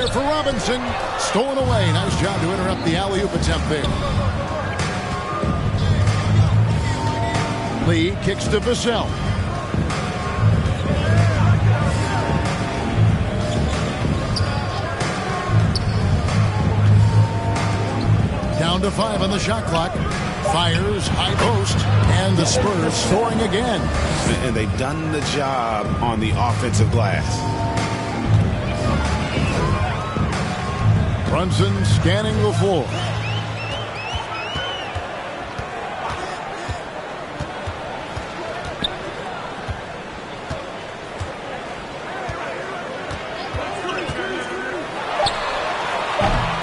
there for Robinson. Stolen away. Nice job to interrupt the alley-oop attempt there. Lee kicks to Vassell. Down to 5 on the shot clock. Fires, high post, and the Spurs scoring again. And they've done the job on the offensive glass. Brunson scanning the floor.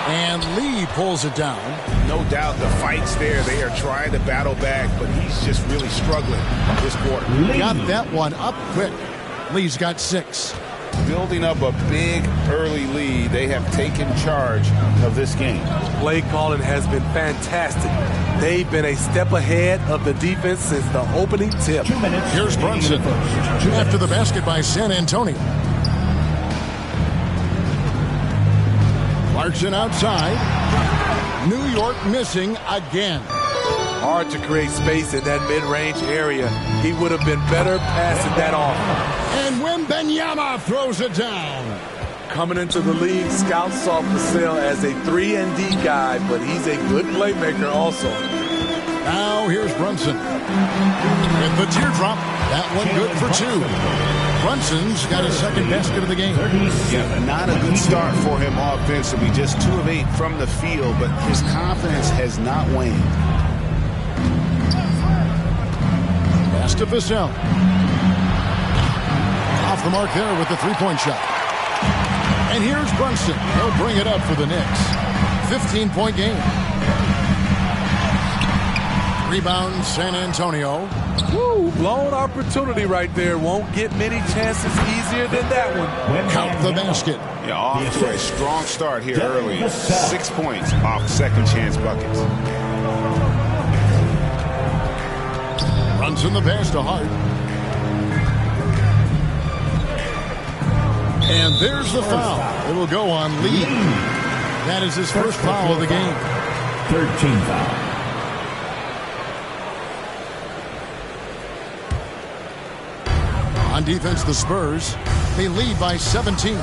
And Lee pulls it down. No doubt the fight's there. They are trying to battle back, but he's just really struggling this quarter. Got that one up quick. Lee's got 6. Building up a big early lead, they have taken charge of this game. Play calling has been fantastic. They've been a step ahead of the defense since the opening tip. Here's Brunson after the basket by San Antonio. Clarkson outside. New York missing again. Hard to create space in that mid-range area. He would have been better passing that off. And Wembanyama throws it down. Coming into the league, scouts saw Vassell as a 3-and-D guy, but he's a good playmaker also. Now here's Brunson. With the teardrop, that one good for 2. Brunson's got his second basket of the game. Yeah, not a good start for him offensively. Just 2 of 8 from the field, but his confidence has not waned. Pass to Vassell. Off the mark there with the three-point shot. And here's Brunson. He'll bring it up for the Knicks. 15-point game. Rebound, San Antonio. Woo, blown opportunity right there. Won't get many chances easier than that one. Count the basket. Yeah, off to a strong start here early. 6 points off second chance buckets. Runs in the pass to Hart. And there's the foul. It will go on Lee. That is his first foul of the game. 13 foul. On defense, the Spurs, they lead by 17.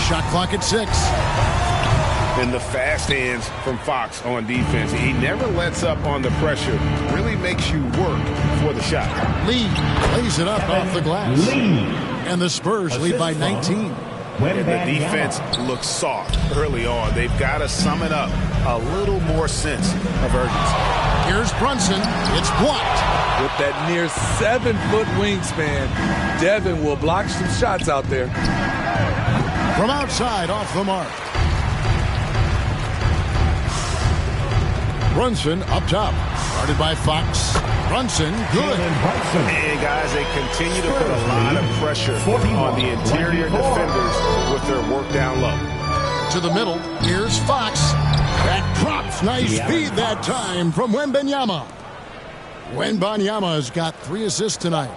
Shot clock at 6. And the fast hands from Fox on defense. He never lets up on the pressure. Really makes you work for the shot. Lee lays it up off the glass. And the Spurs lead by 19. And the defense looks soft early on. They've got to sum it up. A little more sense of urgency. Here's Brunson. It's blocked. With that near 7-foot wingspan, Devin will block some shots out there. From outside, off the mark. Brunson up top. Guarded by Fox. Brunson, good. And guys, they continue to put a lot of pressure on the interior defenders with their work down low. To the middle, here's Fox. That drops. Nice speed that time from Wembanyama. Wembanyama's got 3 assists tonight.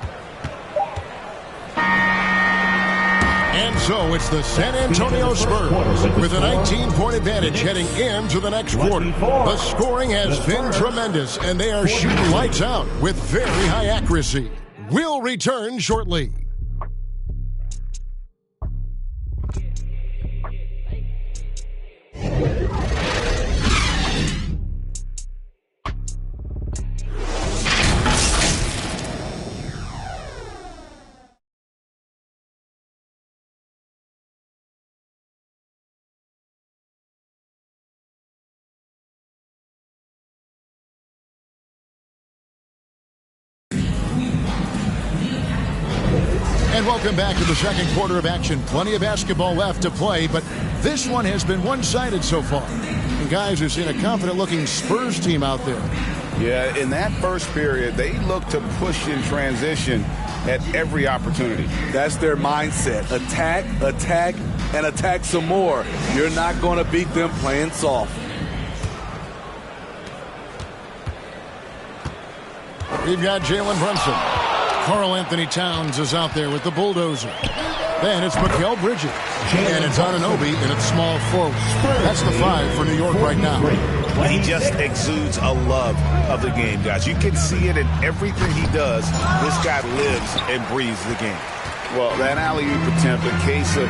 And so it's the San Antonio Spurs with a 19-point advantage heading into the next quarter. The scoring has been tremendous, and they are shooting lights out with very high accuracy. We'll return shortly. And welcome back to the second quarter of action. Plenty of basketball left to play, but this one has been one-sided so far. And guys, we've seen a confident-looking Spurs team out there. Yeah, in that first period, they looked to push in transition at every opportunity. That's their mindset. Attack, attack, and attack some more. You're not going to beat them playing soft. We've got Jalen Brunson. Karl Anthony Towns is out there with the bulldozer. Then it's Mikal Bridges. And it's Anunoby, and it's small forward. That's the 5 for New York right now. He just exudes a love of the game, guys. You can see it in everything he does. This guy lives and breathes the game. Well, that alley-oop attempt, a case of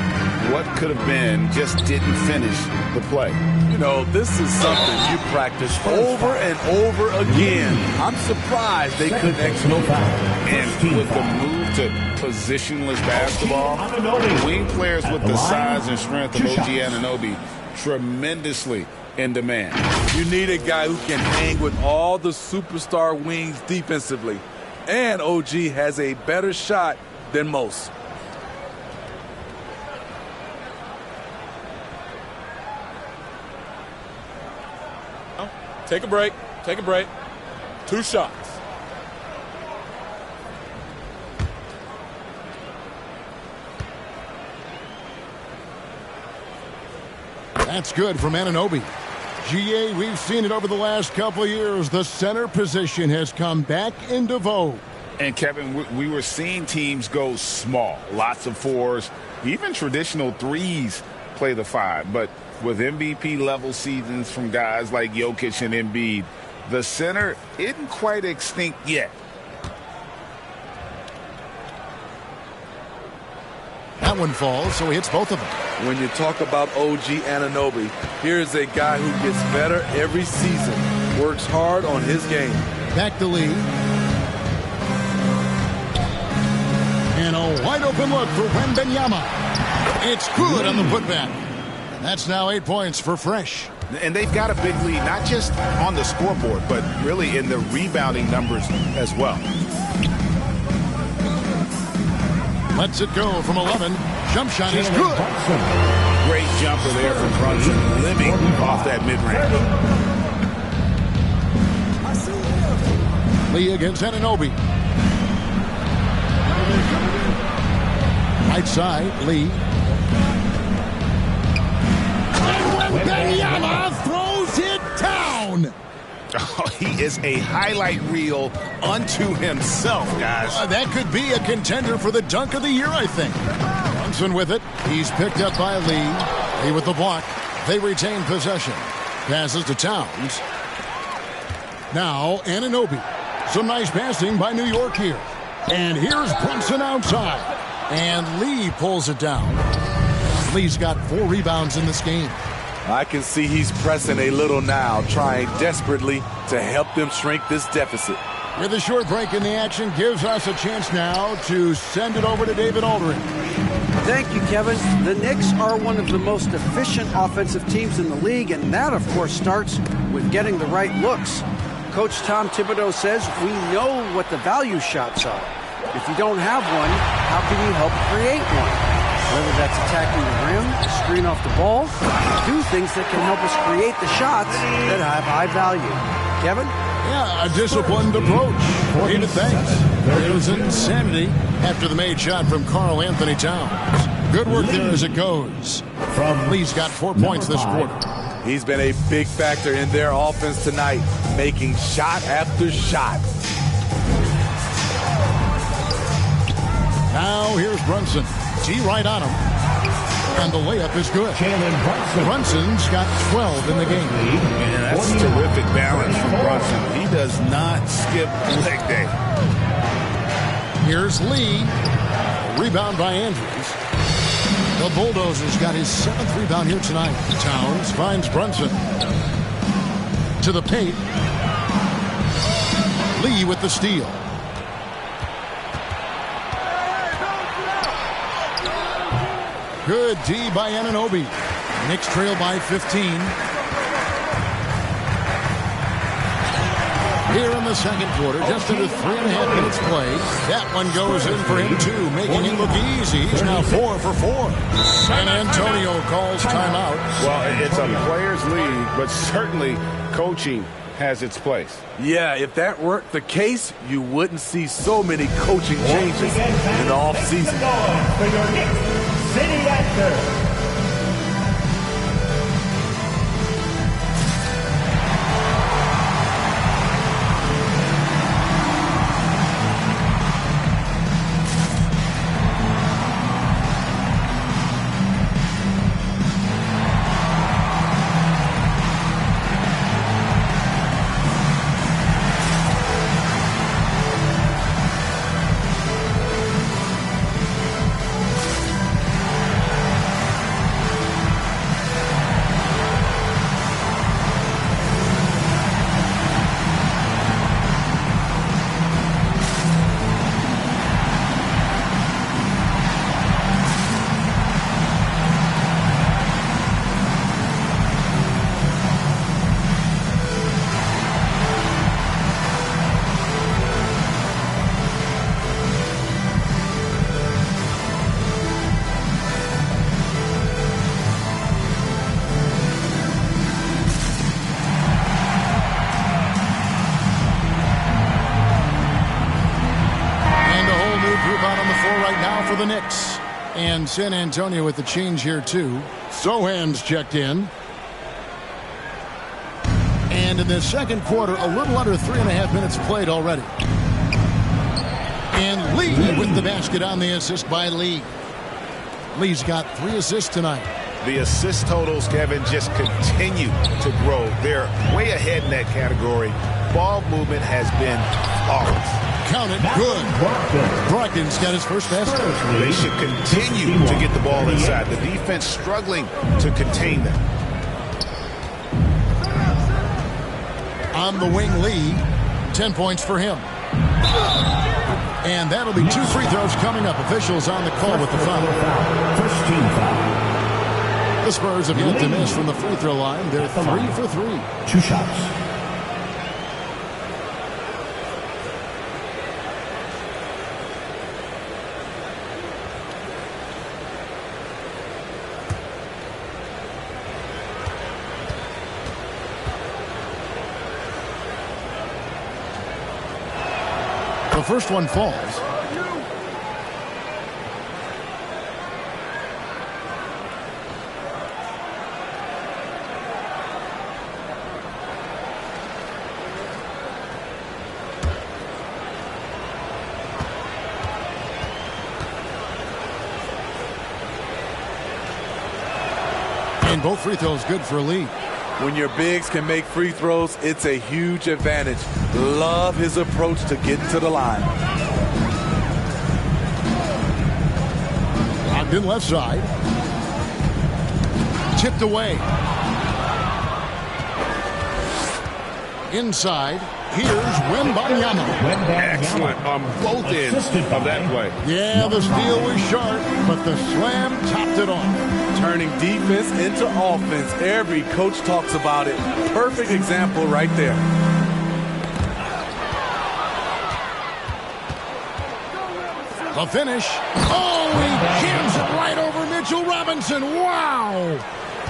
what could have been, just didn't finish the play. You know, this is something you practice over and over again. I'm surprised they couldn't execute. And with the move to positionless basketball, wing players with the size and strength of OG Anunoby tremendously in demand. You need a guy who can hang with all the superstar wings defensively. And OG has a better shot than most. Take a break. Take a break. 2 shots. That's good from Anunoby. GA, we've seen it over the last couple of years. The center position has come back into vogue. And, Kevin, we were seeing teams go small, lots of 4s, even traditional 3s play the 5. But with MVP-level seasons from guys like Jokic and Embiid, the center isn't quite extinct yet. That one falls, so he hits both of them. When you talk about OG Anunoby, here's a guy who gets better every season, works hard on his game. Back to Lee. And a wide-open look for Wembanyama. It's good on the putback. And that's now 8 points for Fresh. And they've got a big lead, not just on the scoreboard, but really in the rebounding numbers as well. Lets it go from 11. Jump shot is good. Great jumper there from Brunson, living off that mid-range. Lee against Anunoby. Right side, Lee. And Wembanyama throws it down. Oh, he is a highlight reel unto himself, guys. That could be a contender for the dunk of the year, I think. Brunson with it. He's picked up by Lee. Lee with the block. They retain possession. Passes to Towns. Now Anunoby. Some nice passing by New York here. And here's Brunson outside. And Lee pulls it down. Lee's got 4 rebounds in this game. I can see he's pressing a little now, trying desperately to help them shrink this deficit. With a short break in the action, gives us a chance now to send it over to David Aldridge. Thank you, Kevin. The Knicks are one of the most efficient offensive teams in the league, and that, of course, starts with getting the right looks. Coach Tom Thibodeau says we know what the value shots are. If you don't have one, how can you help create one? Whether that's attacking the rim, screen off the ball, do things that can help us create the shots that have high value. Kevin? Yeah, a disciplined approach. David, thanks. It was insanity after the made shot from Karl Anthony Towns. Good work there as it goes. Lee's got 4 points this quarter. He's been a big factor in their offense tonight, making shot after shot. Now here's Brunson. T right on him. And the layup is good. Brunson's got 12 in the game. And that's terrific balance from Brunson. He does not skip leg day. Here's Lee. Rebound by Andrews. The Bulldozer's got his 7th rebound here tonight. Towns finds Brunson. To the paint. Lee with the steal. Good D by Anunoby. Knicks trail by 15. Here in the second quarter, just under 3.5 minutes played. That one goes in for him, too, making it look easy. He's now 4 for 4. San Antonio calls timeout. Well, it's a players' league, but certainly coaching has its place. Yeah, if that weren't the case, you wouldn't see so many coaching changes in the offseason. For your Knicks City Actor. the Knicks. And San Antonio with the change here, too. Sohan's checked in. And in the second quarter, a little under 3.5 minutes played already. And Lee with the basket on the assist by Lee. Lee's got 3 assists tonight. The assist totals, Kevin, just continue to grow. They're way ahead in that category. Ball movement has been flawless. Count it, good. Brogdon's got his first basket. They should continue to get the ball inside. The defense struggling to contain them. On the wing, Lee. 10 points for him. And that'll be 2 free throws coming up. Officials on the call with the foul. First team foul. The Spurs have yet to miss from the free throw line. They're 3 for 3. 2 shots. The first one falls. And both free throws good for Lee. When your bigs can make free throws, it's a huge advantage. Love his approach to getting to the line. Ogden left side. Tipped away. Inside. Here's Wembanyama. Excellent on both ends of that play. Yeah, the steal was sharp, but the slam topped it off. Turning defense into offense. Every coach talks about it. Perfect example right there. The finish. Oh, he jams it right over Mitchell Robinson. Wow.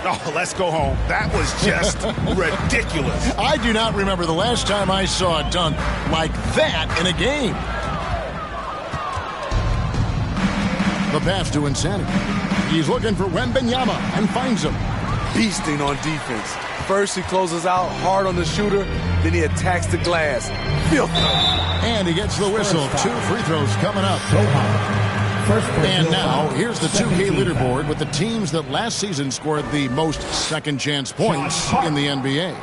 Oh, let's go home. That was just ridiculous. I do not remember the last time I saw a dunk like that in a game. The pass to Insanity. He's looking for Wembanyama and finds him. Beasting on defense. First he closes out hard on the shooter, then he attacks the glass. Filthy. And he gets the whistle. 2 free throws coming up. And now, here's the 2K leaderboard with the teams that last season scored the most second-chance points in the NBA.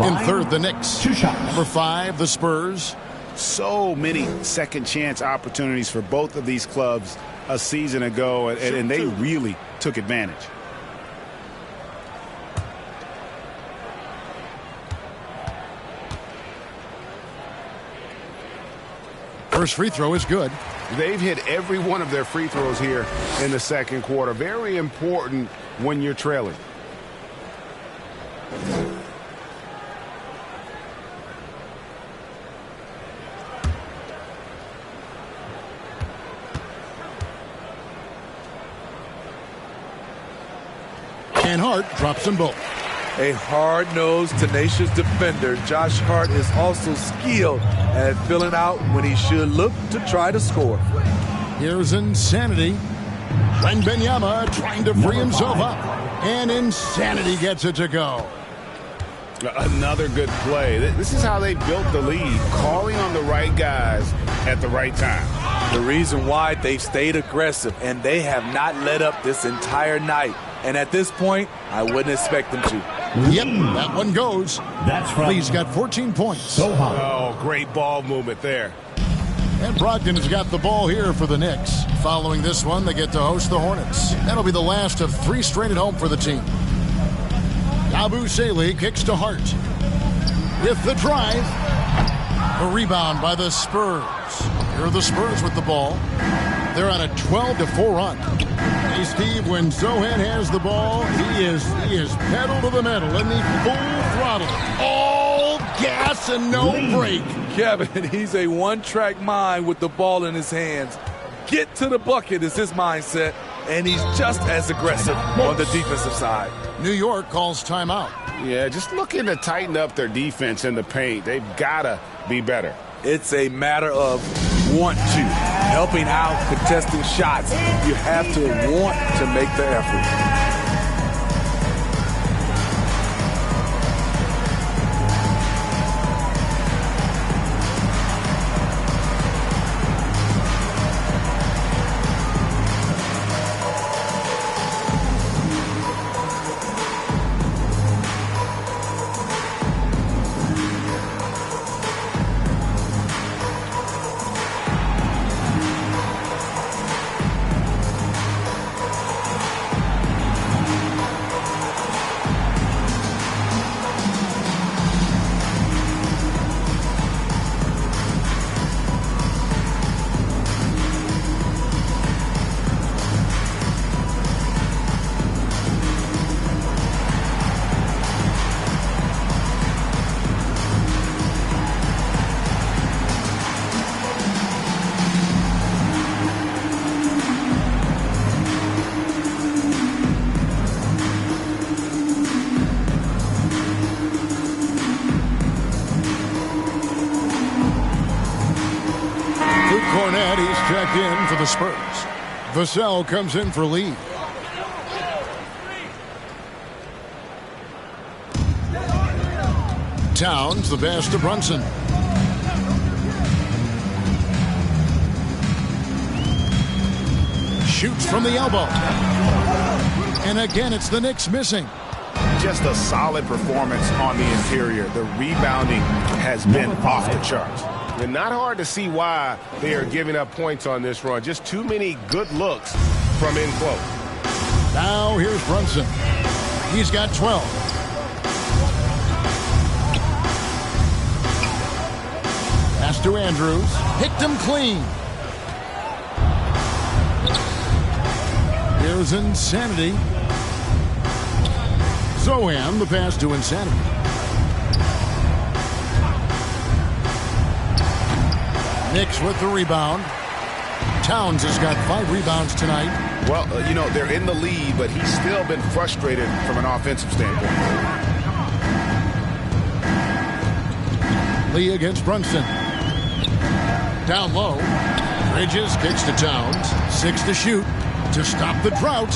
In third, the Knicks. Number 5, the Spurs. So many second-chance opportunities for both of these clubs a season ago, and they really took advantage. First free throw is good. They've hit every one of their free throws here in the second quarter. Very important when you're trailing. And Hart drops them both. A hard-nosed, tenacious defender, Josh Hart is also skilled at filling out when he should look to try to score. Here's Insanity. Wembanyama trying to free himself up. And Insanity gets it to go. Another good play. This is how they built the lead, calling on the right guys at the right time. The reason why they've stayed aggressive, and they have not let up this entire night. And at this point, I wouldn't expect them to. Yep, that one goes. Lee's got 14 points. Oh, great ball movement there. And Brogdon has got the ball here for the Knicks. Following this one, they get to host the Hornets. That'll be the last of 3 straight at home for the team. Yabusele kicks to Hart. With the drive. A rebound by the Spurs. Here are the Spurs with the ball. They're on a 12-4 run. Hey, Steve, when Zohan has the ball, he is pedal to the metal in the full throttle. All gas and no break. Kevin, he's a one-track mind with the ball in his hands. Get to the bucket is his mindset, and he's just as aggressive on the defensive side. New York calls timeout. Yeah, just looking to tighten up their defense in the paint. They've got to be better. It's a matter of want to. helping out, contesting shots. You have to want to make the effort. Cornette, he's checked in for the Spurs. Vassell comes in for Lee. Towns, the pass to Brunson. Shoots from the elbow. And again, it's the Knicks missing. Just a solid performance on the interior. The rebounding has been off the charts. And not hard to see why they are giving up points on this run. Just too many good looks from in close. Now here's Brunson. He's got 12. Pass to Andrews. Picked him clean. Here's Insanity. Zohan, the pass to Insanity. Knicks with the rebound. Towns has got 5 rebounds tonight. Well, you know, they're in the lead, but he's still been frustrated from an offensive standpoint. Lee against Brunson. Down low. Bridges kicks to Towns. 6 to shoot to stop the drought.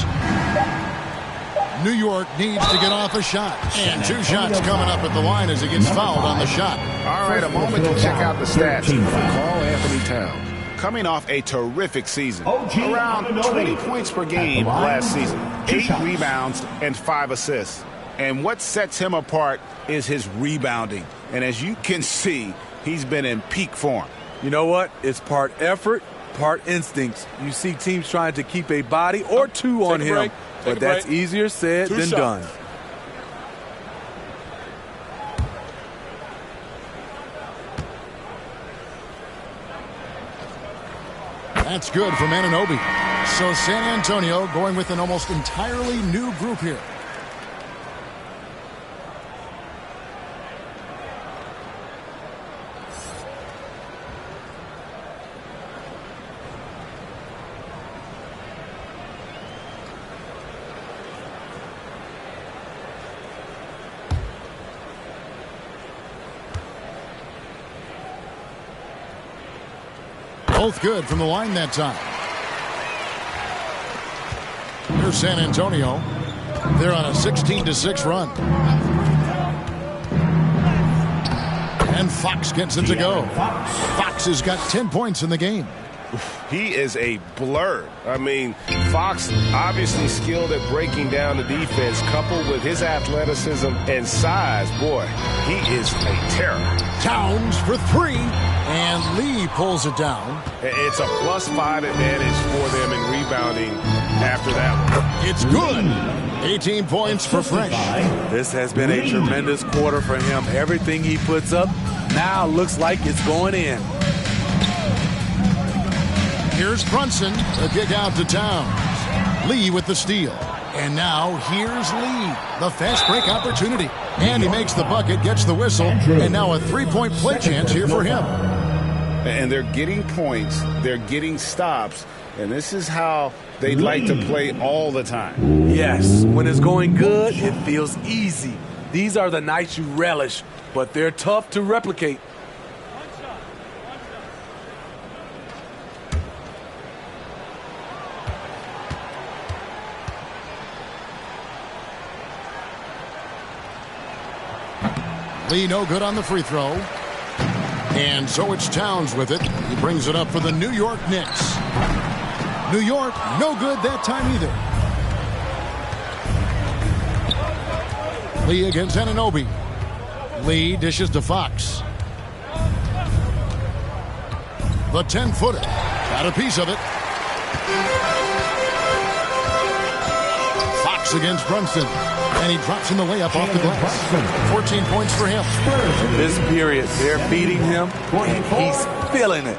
New York needs to get off a shot. And 2 shots coming up at the line as he gets fouled on the shot. All right, a moment to check out the stats for Karl-Anthony Towns. Coming off a terrific season. Around 20 points per game last season. 8 rebounds and 5 assists. And what sets him apart is his rebounding. And as you can see, he's been in peak form. You know what? It's part effort, part instincts. You see teams trying to keep a body or 2 on him. But that's easier said than done. That's good from Anunoby. So San Antonio going with an almost entirely new group here. Both good from the line that time. Here's San Antonio. They're on a 16-6 run. And Fox gets it to go. Fox has got 10 points in the game. He is a blur. I mean, Fox obviously skilled at breaking down the defense, coupled with his athleticism and size. Boy, he is a terror. Towns for 3, and Lee pulls it down. It's a +5 advantage for them in rebounding after that one. It's good. 18 points for Fresh. This has been a tremendous quarter for him. Everything he puts up now looks like it's going in. Here's Brunson, a kick out to Towns. Lee with the steal. And now here's Lee, the fast break opportunity. And he makes the bucket, gets the whistle, and now a 3-point play chance here for him. And they're getting points, they're getting stops, and this is how they'd like to play all the time. Yes, when it's going good, it feels easy. These are the nights you relish, but they're tough to replicate. Lee no good on the free throw. And so it's Towns with it. He brings it up for the New York Knicks. New York, no good that time either. Lee against Anunoby. Lee dishes to Fox. The 10-footer. Got a piece of it. Fox against Brunson. And he drops in the layup off the glass. 14 points for him. This period, they're beating him, and he's feeling it.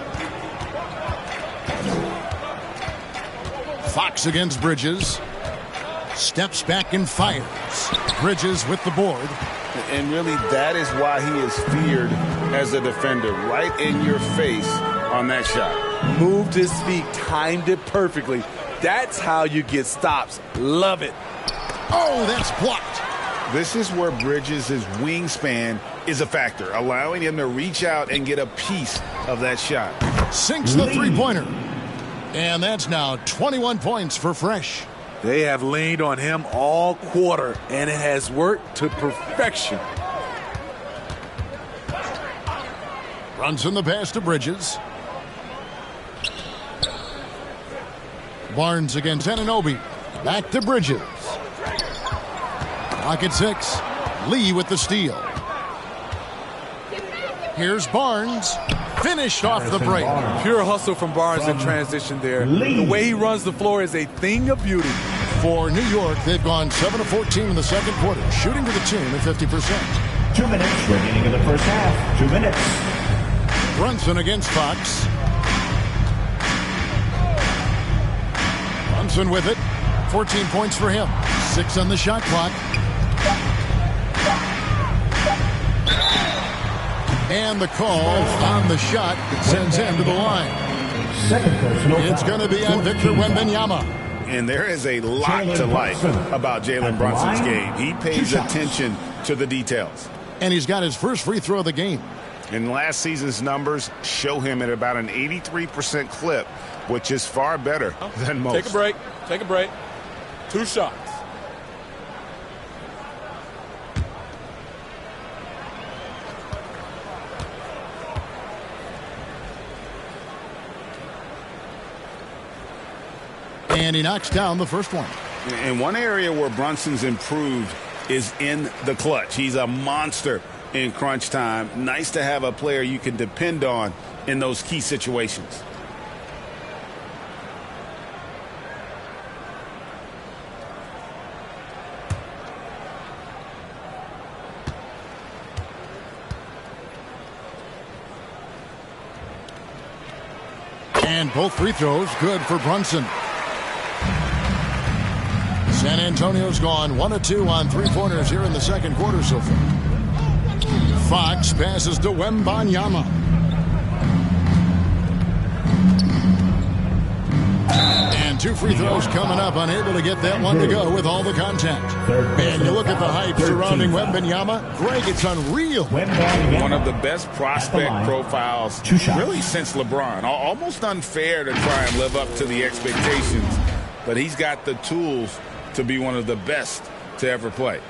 Fox against Bridges. Steps back and fires. Bridges with the board. And really, that is why he is feared as a defender. Right in your face on that shot. Moved his feet, timed it perfectly. That's how you get stops. Love it. Oh, that's blocked. This is where Bridges' wingspan is a factor, allowing him to reach out and get a piece of that shot. Sinks the three-pointer. And that's now 21 points for Fresh. They have leaned on him all quarter, and it has worked to perfection. Runs in the pass to Bridges. Barnes against Anunoby. Back to Bridges. Pocket 6. Lee with the steal. Here's Barnes. Finished off the break. Pure hustle from Barnes in transition there. The way he runs the floor is a thing of beauty. For New York, they've gone 7 of 14 in the second quarter, shooting to the tune of 50%. 2 minutes remaining in the first half. 2 minutes. Brunson against Fox. Brunson with it. 14 points for him. 6 on the shot clock. And the call on the shot sends him to the line. It's going to be on Victor Wembanyama. And there is a lot to like about Jalen Brunson's game. He pays attention to the details. And he's got his first free throw of the game. And last season's numbers show him at about an 83% clip, which is far better than most. Take a break. Take a break. 2 shots. And he knocks down the first one. And one area where Brunson's improved is in the clutch. He's a monster in crunch time. Nice to have a player you can depend on in those key situations. And both free throws good for Brunson. San Antonio's gone 1 of 2 on three-pointers here in the second quarter so far. Fox passes to Wembanyama. And 2 free throws coming up, unable to get that one to go with all the contact. And you look at the hype surrounding Wembanyama. Greg, it's unreal. One of the best prospect profiles really since LeBron. Almost unfair to try and live up to the expectations, but he's got the tools to be one of the best to ever play.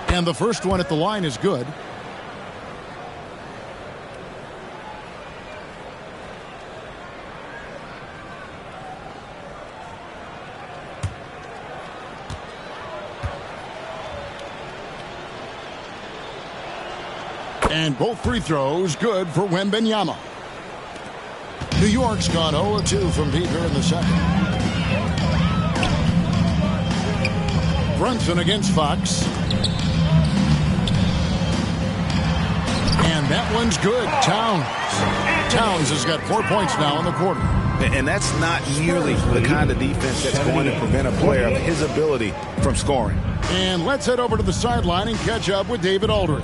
And the first one at the line is good. And both free throws good for Wembanyama. New York's gone 0-2 from deep here in the second. Brunson against Fox. And that one's good. Towns has got 4 points now in the quarter. And that's not nearly the kind of defense that's going to prevent a player of his ability from scoring. And let's head over to the sideline and catch up with David Aldridge.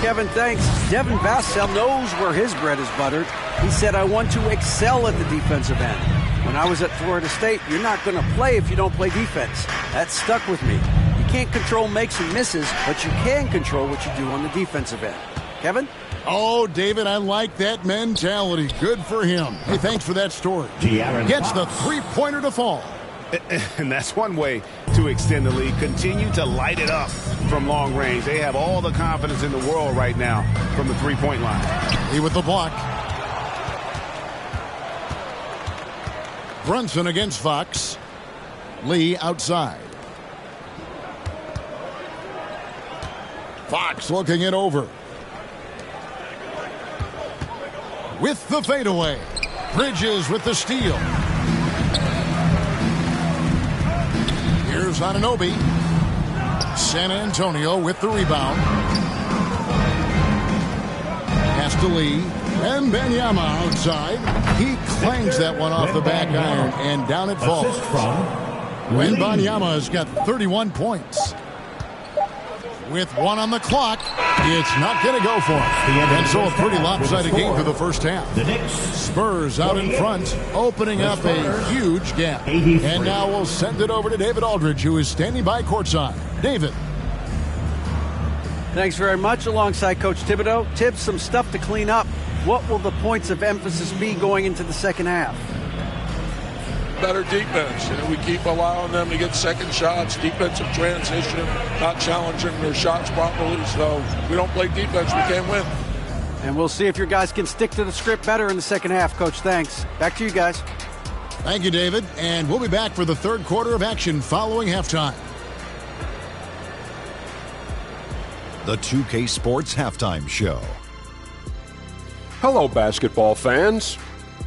Kevin, thanks. Devin Vassell knows where his bread is buttered. He said, I want to excel at the defensive end. When I was at Florida State, you're not going to play if you don't play defense. That stuck with me. You can't control makes and misses, but you can control what you do on the defensive end. Kevin? Oh, David, I like that mentality. Good for him. Hey, thanks for that story. Gets the three-pointer to fall. And that's one way to extend the lead. Continue to light it up from long range. They have all the confidence in the world right now from the three-point line. Lee with the block. Brunson against Fox. Lee outside. Fox looking it over. With the fadeaway. Bridges with the steal. Here's Anunoby. San Antonio with the rebound. Pass to Lee. And Wembanyama outside. He clangs that one off the back iron, and down it falls. Wembanyama has got 31 points. With one on the clock, it's not going to go for him. And so a pretty lopsided game for the first half. Spurs out in front, opening up a huge gap. And now we'll send it over to David Aldridge, who is standing by courtside. David. Thanks very much. Alongside Coach Thibodeau. Tibbs, some stuff to clean up. What will the points of emphasis be going into the second half? Better defense. We keep allowing them to get second shots, defensive transition, not challenging their shots properly. So we don't play defense, we can't win. And we'll see if your guys can stick to the script better in the second half, Coach. Thanks. Back to you guys. Thank you, David. And we'll be back for the third quarter of action following halftime. The 2K Sports Halftime Show. Hello, basketball fans.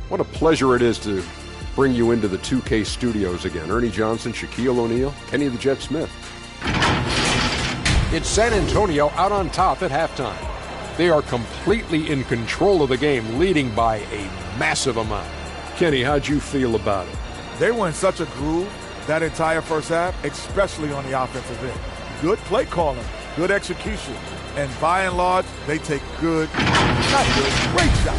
What a pleasure it is to bring you into the 2K studios again. Ernie Johnson, Shaquille O'Neal, Kenny the Jet Smith. It's San Antonio out on top at halftime. They are completely in control of the game, leading by a massive amount. Kenny, how'd you feel about it? They were in such a groove that entire first half, especially on the offensive end. Good play calling, good execution, and by and large, they take great shots.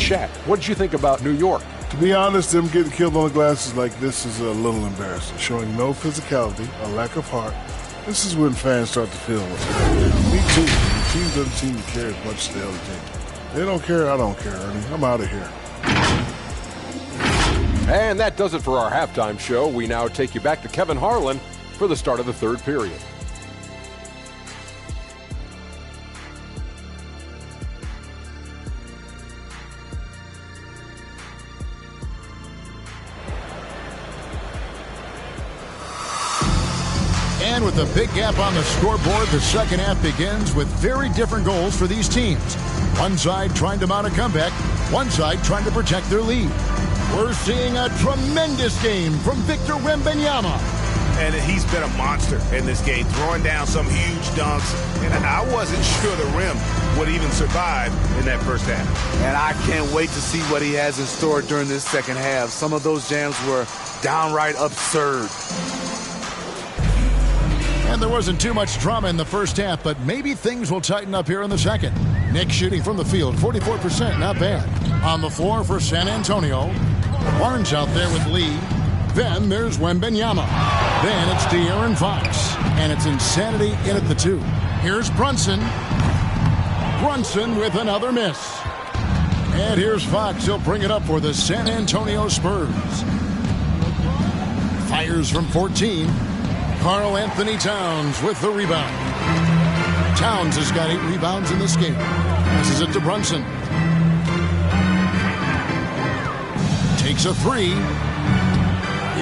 Shaq, what did you think about New York? To be honest, them getting killed on the glasses like this is a little embarrassing, showing no physicality, a lack of heart. This is when fans start to feel what's going on. Me too. The team doesn't seem to care as much as the other team. They don't care, I don't care, Ernie. I'm out of here. And that does it for our halftime show. We now take you back to Kevin Harlan for the start of the third period. And with a big gap on the scoreboard, the second half begins with very different goals for these teams. One side trying to mount a comeback, one side trying to protect their lead. We're seeing a tremendous game from Victor Wembanyama. And he's been a monster in this game, throwing down some huge dunks. And I wasn't sure the rim would even survive in that first half. And I can't wait to see what he has in store during this second half. Some of those jams were downright absurd. And there wasn't too much drama in the first half, but maybe things will tighten up here in the second. Nick shooting from the field, 44%, not bad. On the floor for San Antonio. Barnes out there with Lee. Then there's Wembanyama. Then it's De'Aaron Fox. And it's insanity in at the two. Here's Brunson. Brunson with another miss. And here's Fox. He'll bring it up for the San Antonio Spurs. Fires from 14. Karl Anthony Towns with the rebound. Towns has got 8 rebounds in this game. Passes it to Brunson. Takes a 3.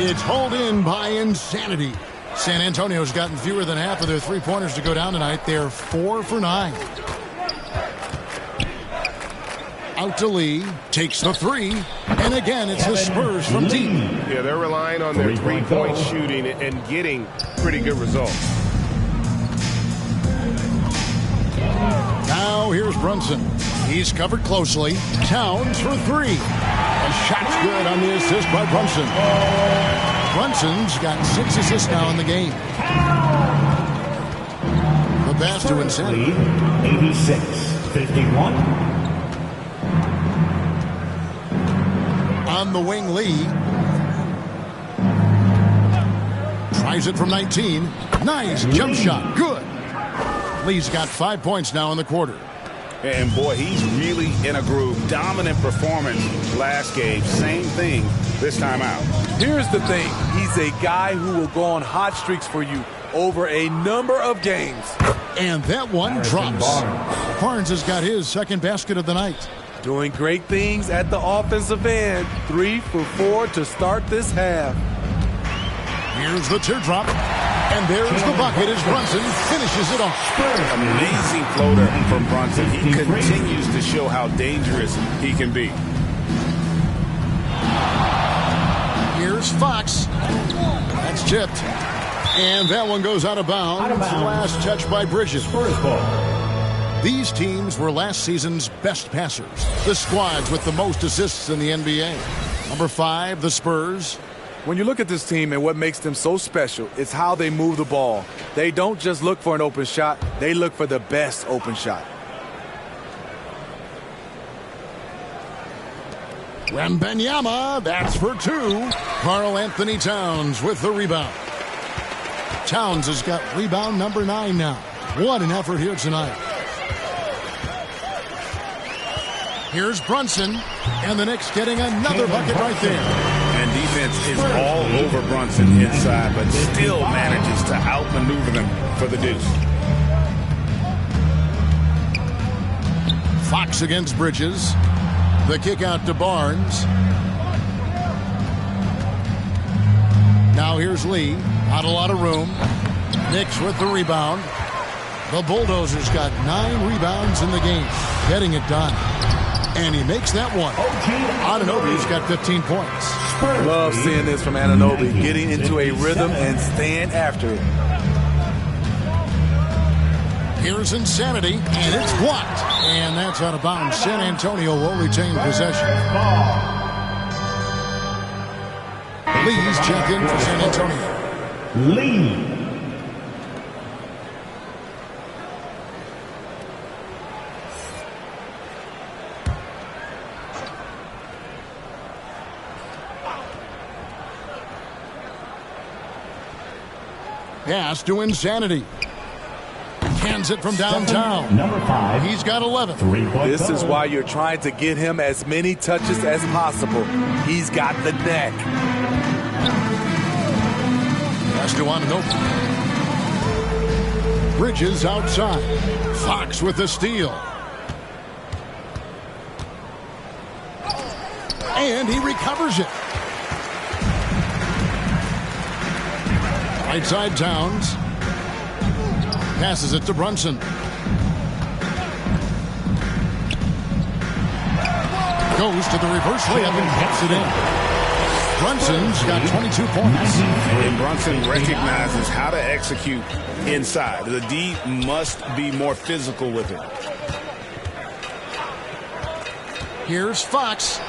It's hauled in by Insanity. San Antonio's gotten fewer than half of their three-pointers to go down tonight. They're 4 for 9. Out to Lee. Takes the 3. And again, it's the Spurs from deep. Yeah, they're relying on their three-point shooting and getting pretty good results. Now here's Brunson. He's covered closely. Towns for 3. A shot's good on the assist by Brunson. Brunson's got 6 assists now in the game. The pass to Insanity. 86-51. On the wing, Lee. Tries it from 19. Nice jump shot. Good. Lee's got 5 points now in the quarter. And, boy, he's really in a groove. Dominant performance last game. Same thing this time out. Here's the thing. He's a guy who will go on hot streaks for you over a number of games. And that one drops. Barnes has got his second basket of the night. Doing great things at the offensive end. 3 for 4 to start this half. Here's the teardrop. And there's the bucket as Brunson finishes it off. Amazing floater from Brunson. He continues to show how dangerous he can be. Here's Fox. That's tipped. And that one goes out of bounds. Last touch by Bridges. These teams were last season's best passers. The squads with the most assists in the NBA. Number 5, the Spurs. When you look at this team and what makes them so special, it's how they move the ball. They don't just look for an open shot, they look for the best open shot. Wembanyama, that's for 2. Karl Anthony Towns with the rebound. Towns has got rebound number 9 now. What an effort here tonight. Here's Brunson, and the Knicks getting another bucket right there. And defense is all over Brunson inside, but still manages to outmaneuver them for the deuce. Fox against Bridges. The kick out to Barnes. Now here's Lee. Not a lot of room. Knicks with the rebound. The Bulldozers got 9 rebounds in the game. Getting it done. And he makes that one. Anunoby's got 15 points. Love seeing this from Anunoby, getting into a rhythm and staying after it. Here's Insanity, and it's blocked. And that's out of bounds. San Antonio will retain possession. Lee's checked in for San Antonio. Lee. Pass to Insanity. Hands it from downtown. Number 5. He's got 11. This is why you're trying to get him as many touches as possible. He's got the neck. Pass to Anunoby. Bridges outside. Fox with the steal. And he recovers it. Right side Towns. Passes it to Brunson. Goes to the reverse layup and hits it in. Brunson's got 22 points. And Brunson recognizes how to execute inside. The D must be more physical with it. Here's Fox.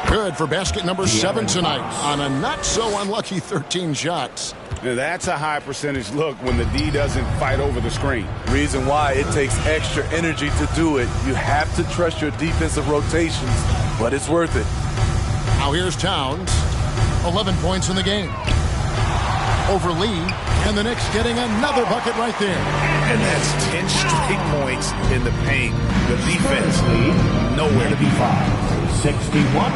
Good for basket number 7 tonight on a not-so-unlucky 13 shots. Now that's a high percentage look when the D doesn't fight over the screen. Reason why it takes extra energy to do it. You have to trust your defensive rotations, but it's worth it. Now here's Towns. 11 points in the game. Over Lee, and the Knicks getting another bucket right there. And that's 10 straight points in the paint. The defense nowhere to be found. 61.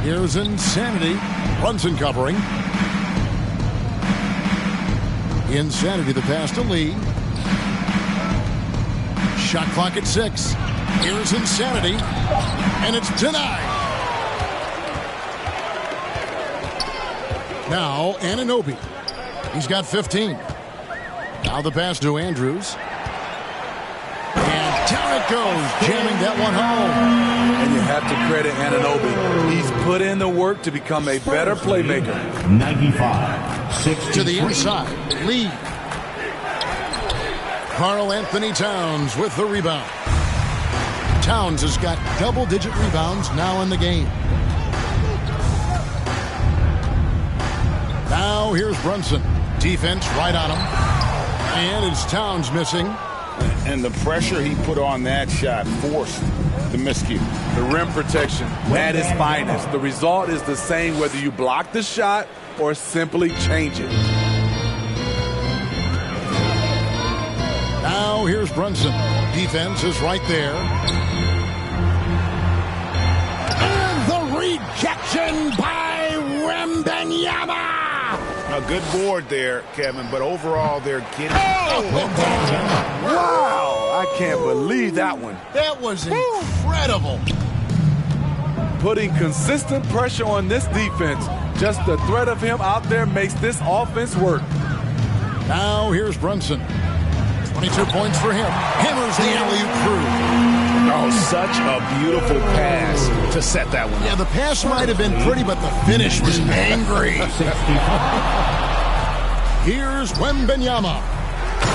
Here's Insanity. Brunson covering. Insanity, the pass to Lee. Shot clock at 6. Here's Insanity. And it's denied. Now Anunoby. He's got 15. Now the pass to Andrews. And down it goes, jamming that one home. And you have to credit Anunoby. He's put in the work to become a better playmaker. 95. To the inside, Lee. Karl Anthony Towns with the rebound. Towns has got double-digit rebounds now in the game. Now here's Brunson. Defense right on him. And it's Towns missing. And the pressure he put on that shot forced the miscue. The rim protection at its finest. The result is the same whether you block the shot or simply change it. Now here's here's Brunson. Defense is right there. And the rejection by Wembanyama. A good board there, Kevin, but overall they're getting... Wow! I can't believe that one. That was incredible. Putting consistent pressure on this defense. Just the threat of him out there makes this offense work. Now here's Brunson. 22 points for him. Hammers the alley-oop through. Oh, such a beautiful pass to set that one up. Yeah, the pass might have been pretty, but the finish was angry. Here's Wembanyama.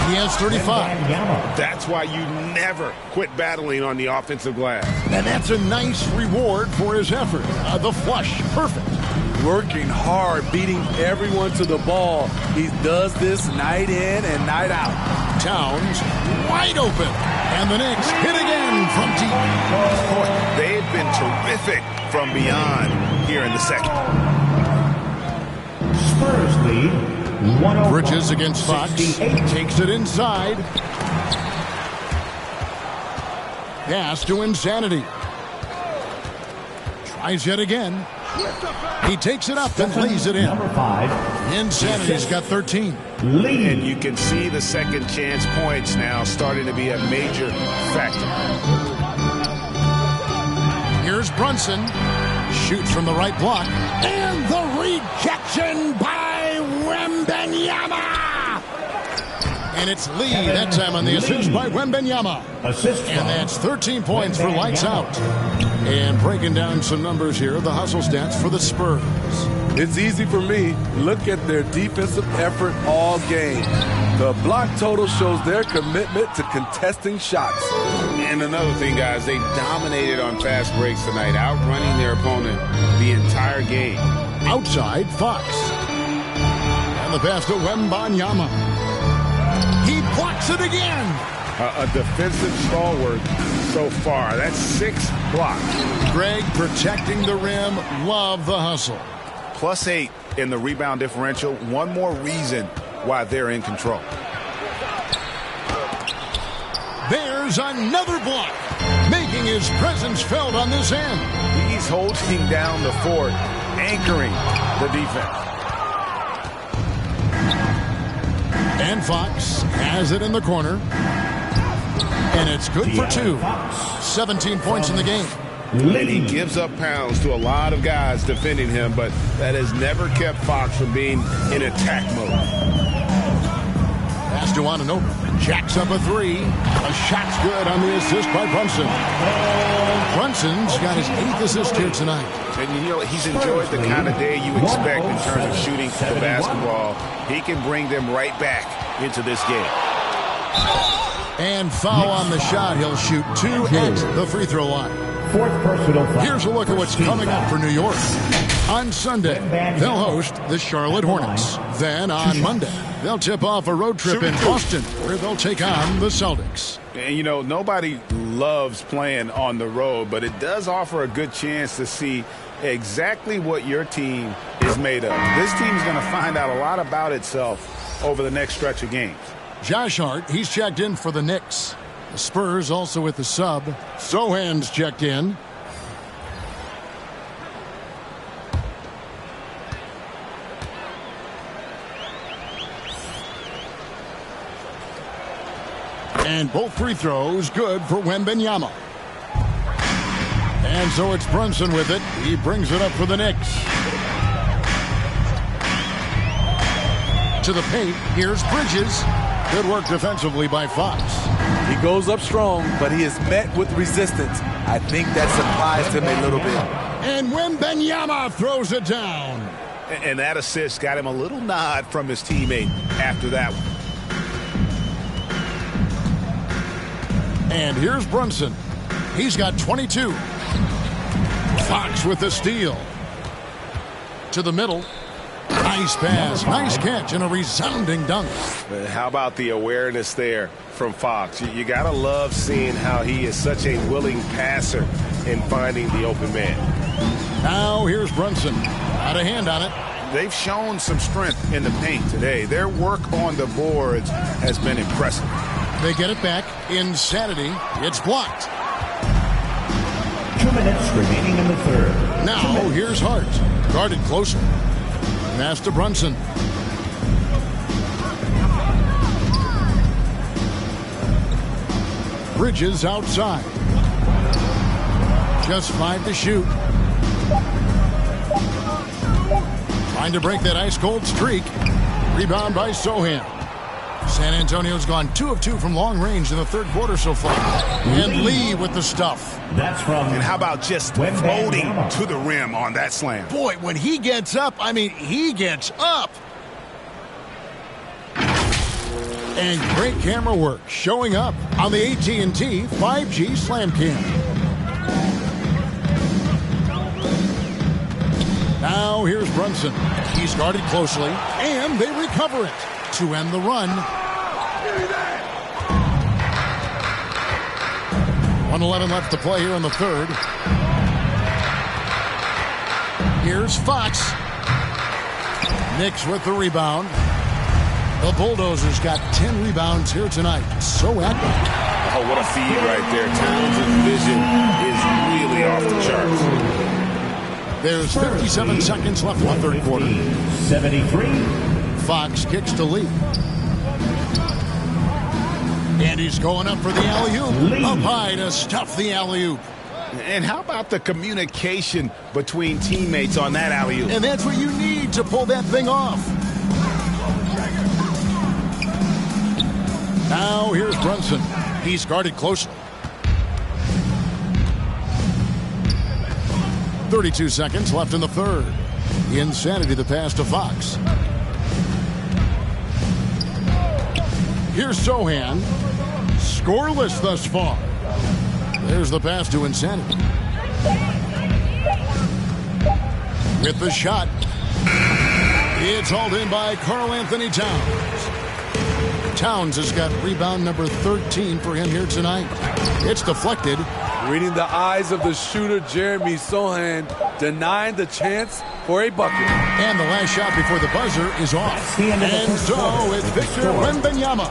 He has 35. That's why you never quit battling on the offensive glass. And that's a nice reward for his effort. The flush, perfect. Working hard, beating everyone to the ball. He does this night in and night out. Towns wide open. And the Knicks hit again from deep. Boy, they've been terrific from beyond here in the second. Spurs lead 105. Bridges against Fox. 68. Takes it inside. Pass to Insanity. Tries yet again. He takes it up and lays it in. Number 5. Insanity's got 13. And you can see the second chance points now starting to be a major factor. Here's Brunson. Shoots from the right block. And the rejection by Wembanyama. And it's Lee that time on the assist by Wembanyama. And that's 13 points for lights out. And breaking down some numbers here, the hustle stats for the Spurs. It's easy for me. Look at their defensive effort all game. The block total shows their commitment to contesting shots. And another thing, guys, they dominated on fast breaks tonight, outrunning their opponent the entire game. Outside, Fox. And the pass to Wembanyama. He blocks it again. A defensive stalwart so far. That's 6 blocks. Greg protecting the rim. Love the hustle. +8 in the rebound differential. One more reason why they're in control. There's another block, making his presence felt on this end. He's holding down the fort, anchoring the defense. And Fox has it in the corner. And it's good for 2. 17 points in the game. And he gives up pounds to a lot of guys defending him, but that has never kept Fox from being in attack mode. Pass to Anunoby. Jacks up a 3. A shot's good on the assist by Brunson. Brunson's got his 8th assist here tonight. And you know, he's enjoyed the kind of day you expect in terms of shooting the basketball. He can bring them right back into this game. And foul on the shot. He'll shoot 2 at the free throw line. 4th personal foul. Here's a look at what's coming up for New York. On Sunday, they'll host the Charlotte Hornets. Then on Monday, they'll tip off a road trip in Boston, where they'll take on the Celtics. And, you know, nobody loves playing on the road, but it does offer a good chance to see exactly what your team is made of. This team's going to find out a lot about itself over the next stretch of games. Josh Hart, he's checked in for the Knicks. The Spurs also with the sub. Sohan's checked in. And both free throws good for Wembanyama. And so it's Brunson with it. He brings it up for the Knicks. To the paint, here's Bridges. Good work defensively by Fox. He goes up strong, but he is met with resistance. I think that surprised him a little bit. And Wembanyama throws it down. And that assist got him a little nod from his teammate after that one. And here's Brunson. He's got 22. Fox with the steal. To the middle. Nice pass, nice catch, and a resounding dunk. How about the awareness there from Fox? You got to love seeing how he is such a willing passer in finding the open man. Now here's Brunson. Got a hand on it. They've shown some strength in the paint today. Their work on the boards has been impressive. They get it back. Insanity. It's blocked. 2 minutes remaining in the third. Now, here's Hart. Guarded closer. Pass to Brunson. Bridges outside. Just 5 to shoot. Trying to break that ice-cold streak. Rebound by Sohan. San Antonio's gone 2 of 2 from long range in the third quarter so far. And Lee with the stuff. That's from. And how about just floating to the rim on that slam? Boy, when he gets up, I mean, he gets up. And great camera work showing up on the AT&T 5G Slam Cam. Now here's Brunson. He's guarded closely, and they recover it to end the run. 1:11 left to play here in the third. Here's Fox. Knicks with the rebound. The Bulldozers got 10 rebounds here tonight. So active. Oh, what a feed right there. Towns' vision is really off the charts. There's 57 seconds left in the third quarter. 73. Fox kicks to Lee. And he's going up for the alley-oop. Up high to stuff the alley-oop. And how about the communication between teammates on that alley-oop? And that's what you need to pull that thing off. Now here's Brunson. He's guarded closely. 32 seconds left in the third. Insanity the pass to Fox. Here's Sohan. Scoreless thus far. There's the pass to Insanity. With the shot. It's hauled in by Karl Anthony Towns. Towns has got rebound number 13 for him here tonight. It's deflected. Reading the eyes of the shooter, Jeremy Sohan, denying the chance for a bucket. And the last shot before the buzzer is off. And so it's Victor Wembanyama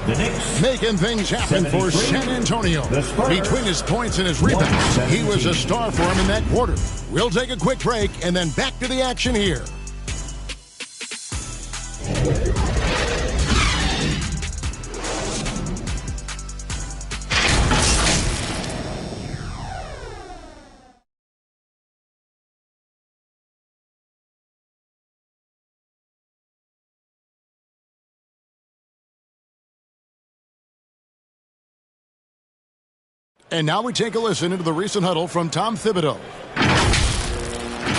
making things happen for San Antonio. Between his points and his rebounds, he was a star for him in that quarter. We'll take a quick break and then back to the action here. And now we take a listen into the recent huddle from Tom Thibodeau.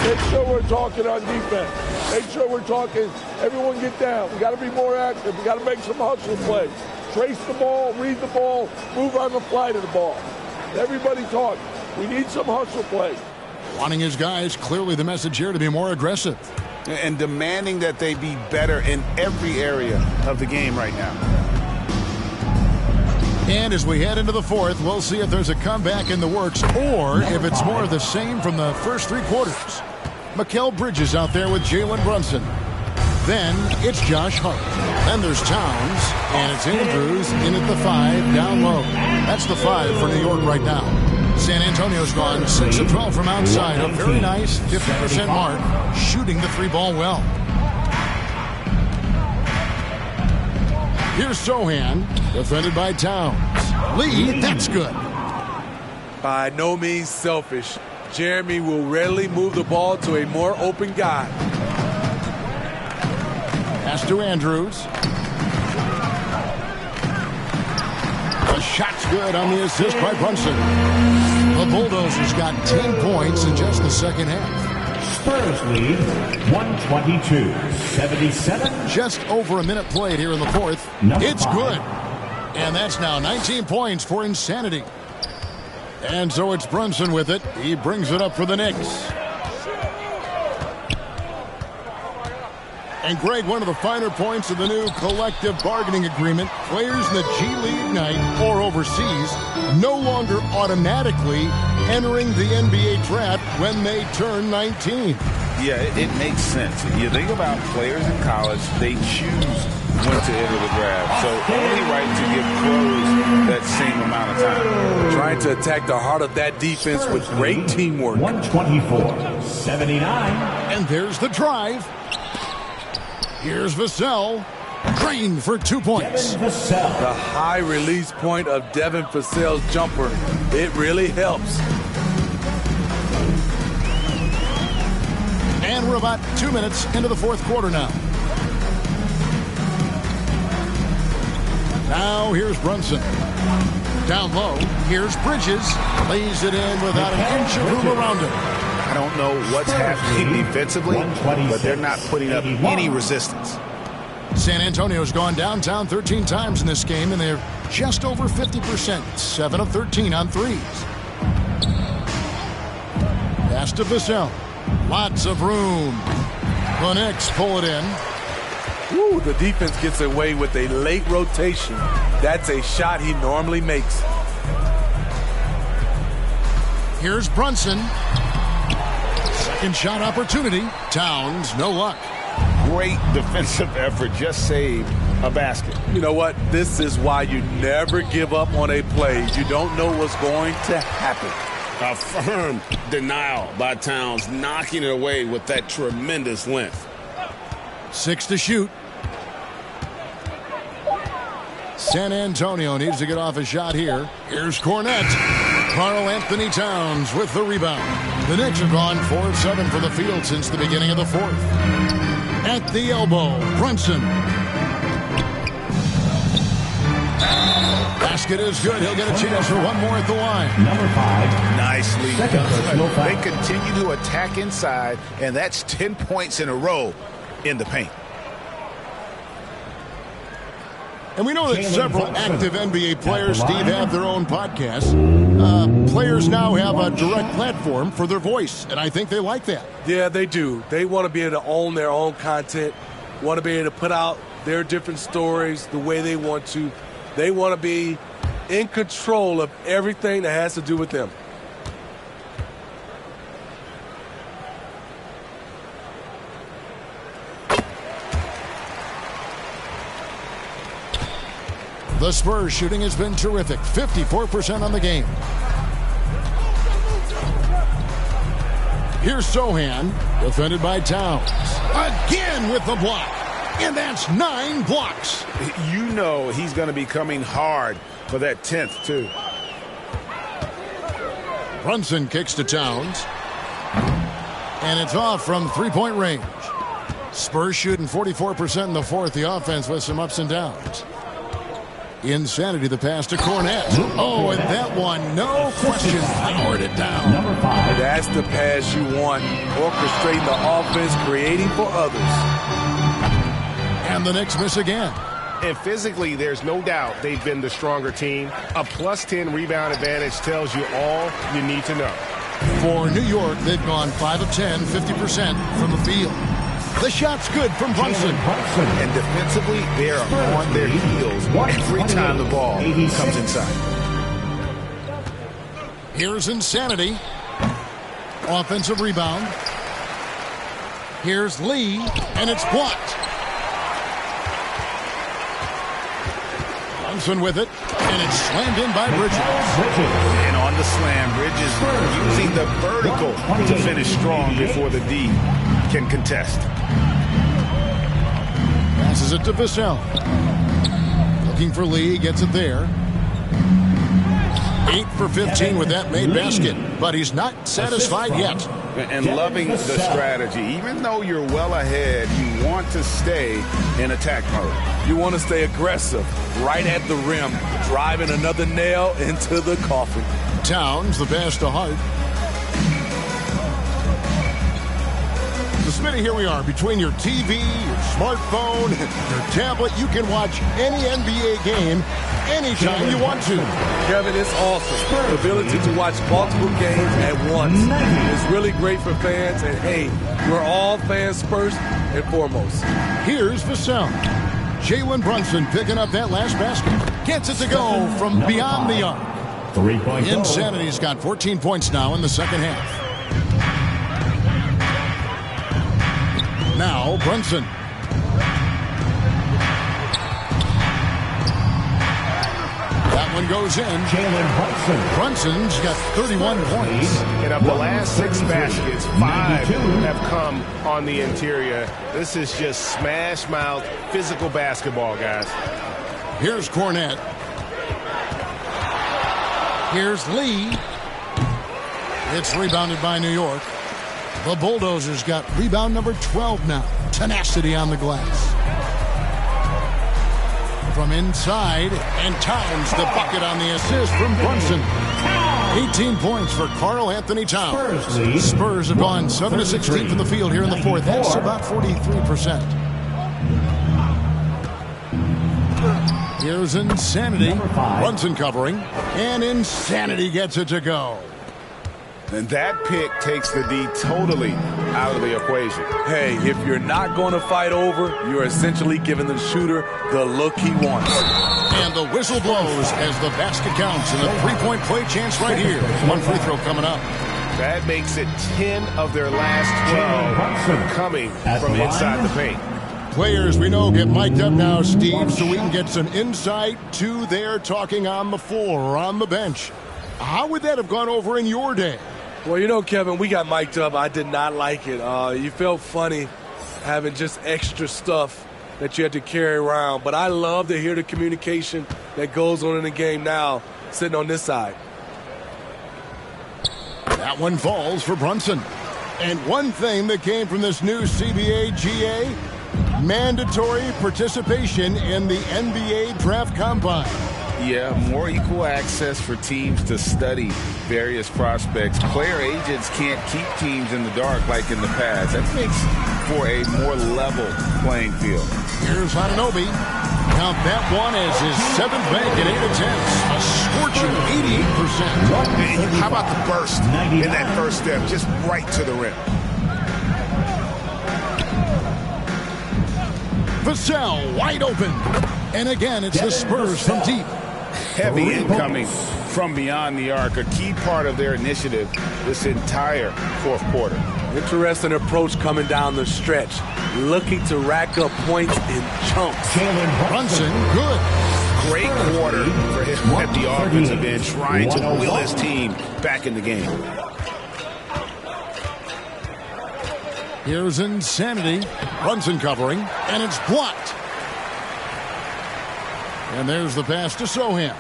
Make sure we're talking on defense. Make sure we're talking, everyone get down. We got to be more active. We got to make some hustle plays. Trace the ball, read the ball, move on the fly to the ball. Everybody talk. We need some hustle plays. Wanting his guys, clearly the message here, to be more aggressive. And demanding that they be better in every area of the game right now. And as we head into the fourth, we'll see if there's a comeback in the works or if it's more of the same from the first three quarters. Mikal Bridges out there with Jalen Brunson. Then it's Josh Hart. Then there's Towns, and it's Andrews in at the 5 down low. That's the 5 for New York right now. San Antonio's gone 6 of 12 from outside. A very nice 50% mark, shooting the 3-ball well. Here's Sohan, defended by Towns. Lee, that's good. By no means selfish. Jeremy will rarely move the ball to a more open guy. Pass to Andrews. The shot's good on the assist by Brunson. The Bulldozers got 10 points in just the second half. Spurs lead 122-77. Just over a minute played here in the fourth. It's good. And that's now 19 points for Insanity. And so it's Brunson with it. He brings it up for the Knicks. And Greg, one of the finer points of the new collective bargaining agreement, players in the G League Ignite or overseas no longer automatically entering the NBA draft when they turn 19. Yeah, it makes sense. You think about players in college, they choose when to enter the draft. So only right to give pros same amount of time. Trying to attack the heart of that defense with great teamwork. 124-79. And there's the drive. Here's Vassell. Drained for 2 points. Devin Vassell. The high release point of Devin Vassell's jumper. It really helps. And we're about 2 minutes into the fourth quarter now. Now here's Brunson. Down low, here's Bridges. Lays it in without an inch of room around him. I don't know what's happening defensively, but they're not putting up any resistance. San Antonio's gone downtown 13 times in this game, and they're just over 50%. 7 of 13 on threes. Pass to Vassell. Lots of room. The Knicks pull it in. Woo, the defense gets away with a late rotation. That's a shot he normally makes. Here's Brunson. Second shot opportunity. Towns, no luck. Great defensive effort, just saved a basket. You know what? This is why you never give up on a play. You don't know what's going to happen. A firm denial by Towns, knocking it away with that tremendous length. 6 to shoot. San Antonio needs to get off a shot here. Here's Cornette. Karl Anthony Towns with the rebound. The Knicks have gone 4 of 7 for the field since the beginning of the fourth. At the elbow, Brunson. Basket is good. He'll get a chance for one more at the line. Number 5. Nicely done. They continue to attack inside, and that's 10 points in a row in the paint. And we know that several active NBA players, Steve, have their own podcasts. Players now have a direct platform for their voice, and I think they like that. Yeah, they do. They want to be able to own their own content, want to be able to put out their different stories the way they want to. They want to be in control of everything that has to do with them. The Spurs shooting has been terrific. 54% on the game. Here's Sohan, defended by Towns. Again with the block. And that's 9 blocks. You know he's going to be coming hard for that 10th, too. Brunson kicks to Towns. And it's off from three-point range. Spurs shooting 44% in the fourth. The offense with some ups and downs. Insanity, the pass to Cornette. Oh, and that one, no question, powered it down. Number 5. That's the pass you want. Orchestrating the offense, creating for others. And the Knicks miss again. And physically, there's no doubt they've been the stronger team. A plus 10 rebound advantage tells you all you need to know. For New York, they've gone 5 of 10, 50% from the field. The shot's good from Brunson. And defensively, they are on their heels every time the ball comes inside. Here's Insanity. Offensive rebound. Here's Lee, and it's blocked. Brunson with it, and it's slammed in by Bridges. And on the slam, Bridges using the vertical to finish strong before the D can contest. Passes it to Vassell. Looking for Lee, gets it there. 8 for 15 with that made basket, but he's not satisfied yet. And loving the strategy. Even though you're well ahead, you want to stay in attack mode. You want to stay aggressive, right at the rim, driving another nail into the coffin. Towns, the pass to Hart. So, Smitty, here we are. Between your TV, your smartphone, your tablet, you can watch any NBA game anytime you want to. Kevin, it's awesome. The ability to watch multiple games at once is really great for fans. And, hey, we're all fans first and foremost. Here's Vassell. Jalen Brunson picking up that last basket. Gets it to go from beyond the arc. 3-point Insanity's got 14 points now in the second half. Now, Brunson. That one goes in. Jalen Brunson's got 31 points. And of the last 6 baskets, 5 have come on the interior. This is just smash mouth, physical basketball, guys. Here's Cornette. Here's Lee. It's rebounded by New York. The Bulldozers got rebound number 12 now. Tenacity on the glass. From inside, and Towns the bucket on the assist from Brunson. 18 points for Karl Anthony Towns. Spurs have gone 7 of 16 from the field here in the fourth. That's about 43%. Here's Insanity. Brunson covering, and Insanity gets it to go. And that pick takes the D totally out of the equation. Hey, if you're not going to fight over, you're essentially giving the shooter the look he wants. And the whistle blows as the basket counts, and a three-point play chance right here. One free throw coming up. That makes it 10 of their last 12 coming from inside the paint. Players we know get mic'd up now, Steve, so we can get some insight to their talking on the floor or on the bench. How would that have gone over in your day? Well, you know, Kevin, we got mic'd up. I did not like it. You felt funny having just extra stuff that you had to carry around. But I love to hear the communication that goes on in the game now, sitting on this side. That one falls for Brunson. And one thing that came from this new CBA GA, mandatory participation in the NBA Draft Combine. Yeah, more equal access for teams to study various prospects. Player agents can't keep teams in the dark like in the past. That makes for a more level playing field. Here's Anunoby. Count that one as his 7th bank at 8 attempts. A scorching 88%. And how about the burst in that first step, just right to the rim. Vassell wide open. And again, it's the Spurs from deep. Heavy incoming from beyond the arc, a key part of their initiative this entire fourth quarter. Interesting approach coming down the stretch, looking to rack up points in chunks. Brunson, good. Great quarter for him at the offensive end, trying to will his team back in the game. Here's Insanity. Brunson covering, and it's blocked. And there's the pass to Sohan.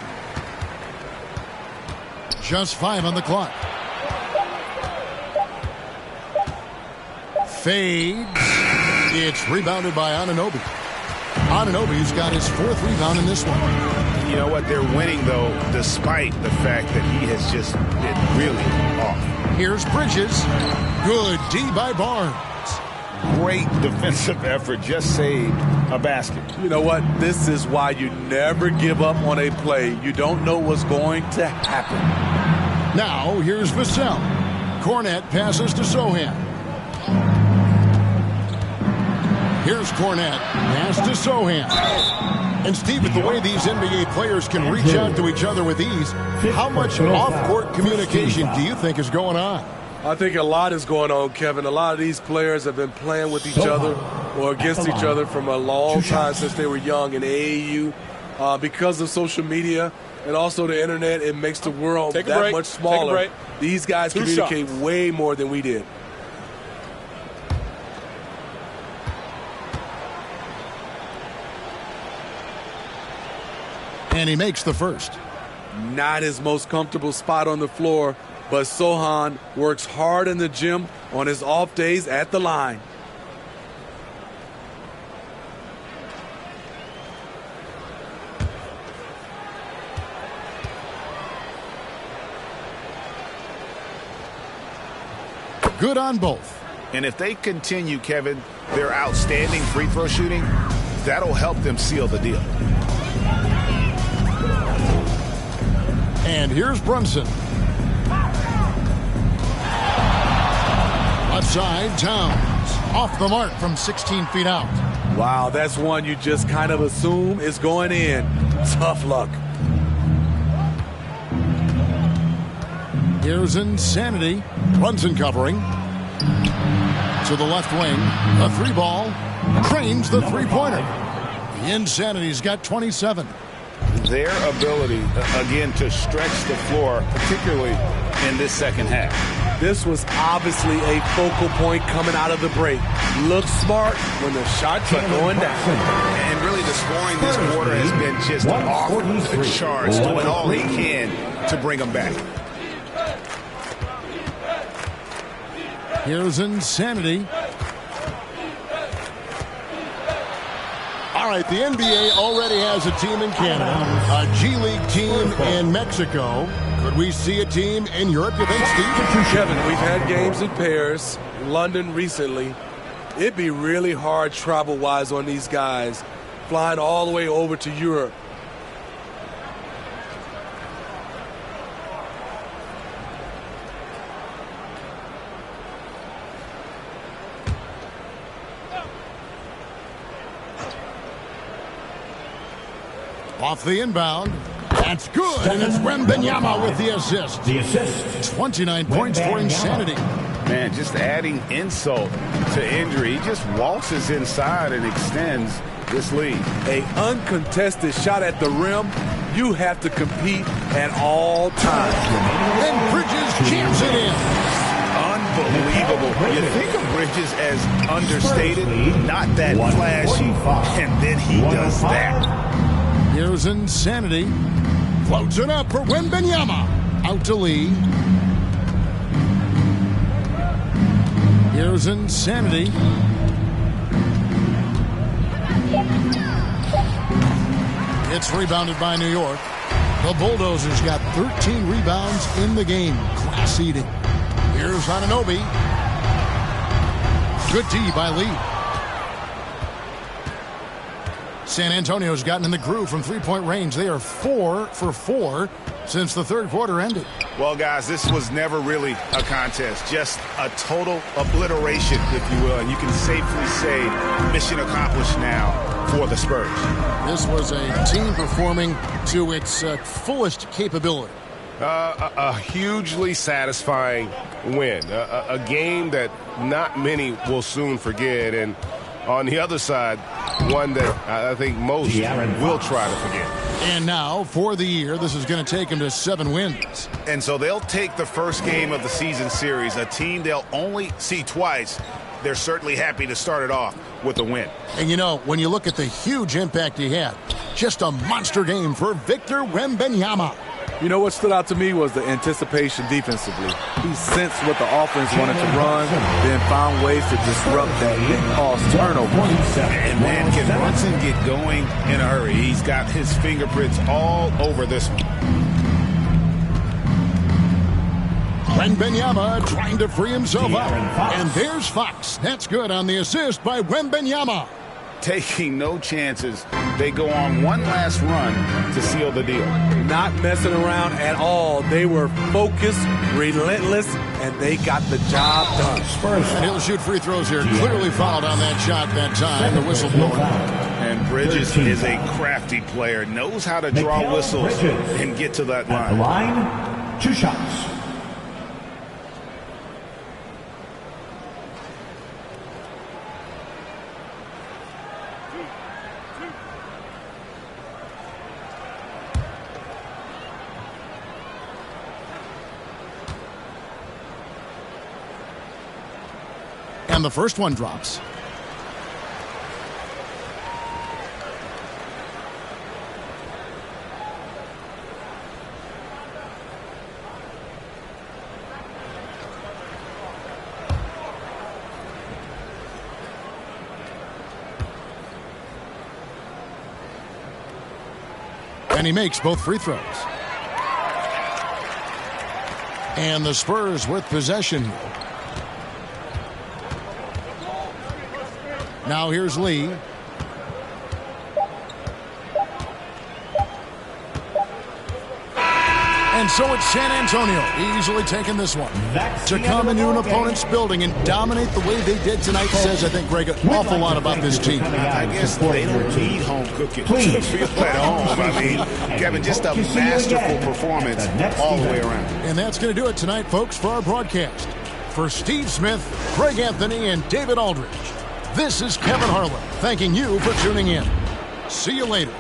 Just 5 on the clock. Fades. It's rebounded by Anunoby. Anunoby's got his 4th rebound in this one. You know what? They're winning, though, despite the fact that he has just been really off. Here's Bridges. Good D by Barnes. Great defensive effort, just saved a basket. You know what? This is why you never give up on a play. You don't know what's going to happen. Now, here's Vassell. Cornette passes to Sohan. Here's Cornette. Pass to Sohan. And Steve, with the way these NBA players can reach out to each other with ease, how much off-court communication do you think is going on? I think a lot is going on, Kevin. A lot of these players have been playing with each other or against each other from a long time since they were young in AAU. Because of social media and also the internet, it makes the world that much smaller. These guys communicate way more than we did. And he makes the first. Not his most comfortable spot on the floor, but Sohan works hard in the gym on his off days at the line. Good on both. And if they continue, Kevin, their outstanding free throw shooting, that'll help them seal the deal. And here's Brunson. Left side, Towns. Off the mark from 16 feet out. Wow, that's one you just kind of assume is going in. Tough luck. Here's Insanity. Brunson covering. To the left wing. A 3-ball. Cranes the 3-pointer. Insanity's got 27. their ability, again, to stretch the floor, particularly in this second half. This was obviously a focal point coming out of the break. Look smart when the shots are going down. And really the scoring this quarter has been just off the charts, doing all he can to bring them back. Here's Insanity. All right, the NBA already has a team in Canada, a G League team in Mexico. Could we see a team in Europe, you think, Steve? Kevin, we've had games in Paris, London recently. It'd be really hard travel-wise on these guys, flying all the way over to Europe. Off the inbound. That's good, and it's Wembanyama with the assist. 29 points for Insanity. Man, just adding insult to injury. He just waltzes inside and extends this lead. A uncontested shot at the rim, you have to compete at all times. And Bridges jams it in. Unbelievable. You think of Bridges as understated, not that flashy, and then he does that. Here's Insanity. Floats it up for Wembanyama. Out to Lee. Here's Insanity. It's rebounded by New York. The Bulldozers got 13 rebounds in the game. Class eating. Here's Anunoby. Good D by Lee. San Antonio's gotten in the groove from three-point range. They are 4 for 4 since the third quarter ended. Well, guys, this was never really a contest. Just a total obliteration, if you will. And you can safely say mission accomplished now for the Spurs. This was a team performing to its fullest capability. A hugely satisfying win. A game that not many will soon forget. And on the other side, one that I think most will try to forget. And now, for the year, this is going to take them to 7 wins. And so they'll take the first game of the season series, a team they'll only see twice. They're certainly happy to start it off with a win. And, you know, when you look at the huge impact he had, just a monster game for Victor Wembanyama. You know what stood out to me was the anticipation defensively. He sensed what the offense wanted to run, then found ways to disrupt that and cause turnovers. And man, can Brunson get going in a hurry? He's got his fingerprints all over this one. Wembanyama trying to free himself up. And there's Fox. That's good on the assist by Wembanyama. Taking no chances. They go on one last run to seal the deal. Not messing around at all. They were focused, relentless, and they got the job done. And he'll shoot free throws here. Clearly fouled on that shot that time. The whistle blower. And Bridges is a crafty player. Knows how to draw whistles and get to that line. At the line, 2 shots. And the first one drops. And he makes both free throws. And the Spurs with possession here. Now here's Lee. And so it's San Antonio easily taking this one. To come into an opponent's building and dominate the way they did tonight says, I think, Greg, an awful lot about this team. I guess they don't need home cooking to feel at home. I mean, Kevin, just a masterful performance all the way around. And that's going to do it tonight, folks, for our broadcast. For Steve Smith, Greg Anthony, and David Aldridge, this is Kevin Harlan thanking you for tuning in. See you later.